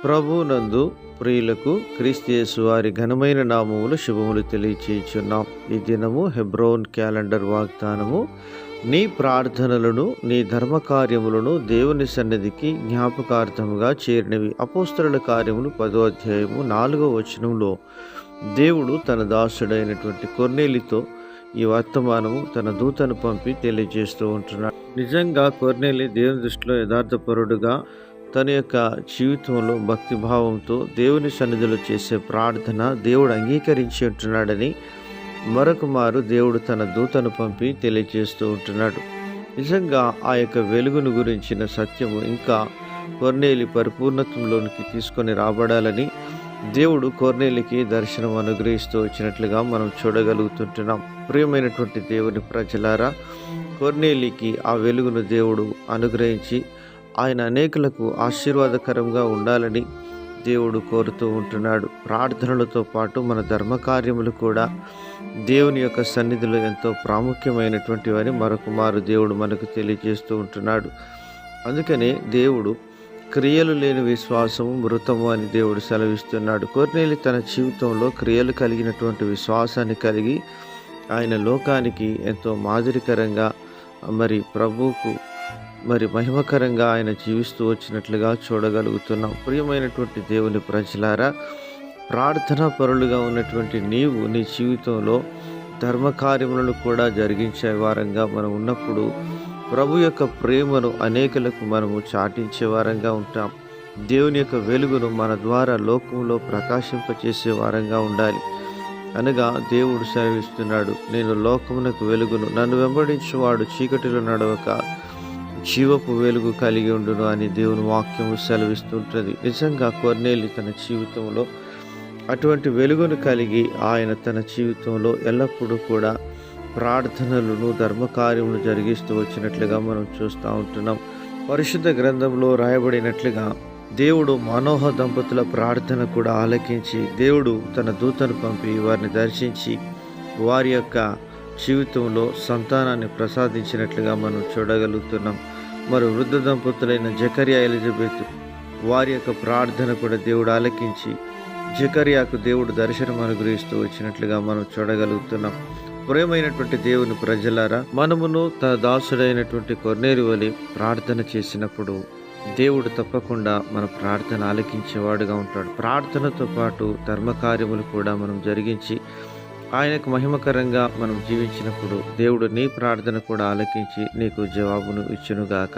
ప్రభువునందు ప్రియులకు క్రీస్తు యేసు వారి ఘనమైన నామములు శుభములు తెలియచేయుచున్నాం. ఈ దినము హెబ్రోన్ క్యాలెండర్ వాగ్దానము, నీ ప్రార్థనలను నీ ధర్మకార్యములను దేవుని సన్నిధికి జ్ఞాపకార్థముగా చేరినవి. అపోస్తలుల కార్యములు 10వ అధ్యాయము 4వ వచనంలో దేవుడు తన దాసుడైనటువంటి కొర్నేలితో ఈ వర్తమానము తన దూతను పంపి తెలియజేస్తూ ఉంటున్నాడు. నిజంగా కొర్నేలి దేవుని దృష్టిలో యథార్థపరుడుగా తన యొక్క జీవితంలో భక్తిభావంతో దేవుని సన్నిధిలో చేసే ప్రార్థన దేవుడు అంగీకరించి ఉంటున్నాడని మరొక మారు దేవుడు తన దూతను పంపి తెలియజేస్తూ ఉంటున్నాడు. నిజంగా ఆ యొక్క వెలుగును గురించిన సత్యము ఇంకా కొర్నేలి పరిపూర్ణత్వంలోనికి తీసుకొని రాబడాలని దేవుడు కొర్నేలికి దర్శనం అనుగ్రహిస్తూ వచ్చినట్లుగా మనం చూడగలుగుతుంటున్నాం. ప్రియమైనటువంటి దేవుని ప్రజలారా, కొర్నేలికి ఆ వెలుగును దేవుడు అనుగ్రహించి ఆయన అనేకులకు ఆశీర్వాదకరంగా ఉండాలని దేవుడు కోరుతూ ఉంటున్నాడు. ప్రార్థనలతో పాటు మన ధర్మకార్యములు కూడా దేవుని యొక్క సన్నిధిలో ఎంతో ప్రాముఖ్యమైనటువంటివని మరొక మారు దేవుడు మనకు తెలియజేస్తూ ఉంటున్నాడు. అందుకనే దేవుడు క్రియలు లేని విశ్వాసము మృతము అని దేవుడు సెలవిస్తున్నాడు. కొర్నేలి తన జీవితంలో క్రియలు కలిగినటువంటి విశ్వాసాన్ని కలిగి ఆయన లోకానికి ఎంతో మాదిరికరంగా ప్రభువుకు మహిమకరంగా ఆయన జీవిస్తూ వచ్చినట్లుగా చూడగలుగుతున్నాం. ప్రియమైనటువంటి దేవుని ప్రజలారా, ప్రార్థనా పరులుగా ఉన్నటువంటి నీవు నీ జీవితంలో ధర్మకార్యములను కూడా జరిగించే వారంగా మనం ఉన్నప్పుడు ప్రభు యొక్క ప్రేమను అనేకులకు మనము చాటించే వారంగా ఉంటాం. దేవుని యొక్క వెలుగును మన ద్వారా లోకంలో ప్రకాశింపచేసే వారంగా ఉండాలి. అనగా దేవుడు సెలవిస్తున్నాడు, నేను లోకమునకు వెలుగును, నన్ను వెంబడించువాడు చీకటిలో నడవక జీవపు వెలుగు కలిగి ఉండును అని దేవుని వాక్యము సెలవిస్తుంటుంది. నిజంగా కొర్నేలి తన జీవితంలో అటువంటి వెలుగును కలిగి ఆయన తన జీవితంలో ఎల్లప్పుడూ కూడా ప్రార్థనలను ధర్మకార్యములు జరిగిస్తూ వచ్చినట్లుగా మనం చూస్తూ ఉంటున్నాం. పరిశుద్ధ గ్రంథంలో రాయబడినట్లుగా దేవుడు మనోహ దంపతుల ప్రార్థన కూడా ఆలకించి దేవుడు తన దూతను పంపి వారిని దర్శించి వారి యొక్క జీవితంలో సంతానాన్ని ప్రసాదించినట్లుగా మనం చూడగలుగుతున్నాం. వృద్ధ దంపతులైన జకర్యా, ఎలిజబెత్ వారి యొక్క ప్రార్థన కూడా దేవుడు ఆలకించి జకర్యాకు దేవుడు దర్శనం అనుగ్రహిస్తూ వచ్చినట్లుగా మనం చూడగలుగుతున్నాం. ప్రియమైనటువంటి దేవుని ప్రజలారా, మనమును తన దాసుడైనటువంటి కొర్నేలి వలె ప్రార్థన చేసినప్పుడు దేవుడు తప్పకుండా మన ప్రార్థన ఆలకించేవాడుగా ఉంటాడు. ప్రార్థనతో పాటు ధర్మకార్యములు కూడా మనం జరిగించి ఆయనకు మహిమకరంగా మనం జీవించినప్పుడు దేవుడు నీ ప్రార్థన కూడా ఆలకించి నీకు జవాబును ఇచ్చునుగాక.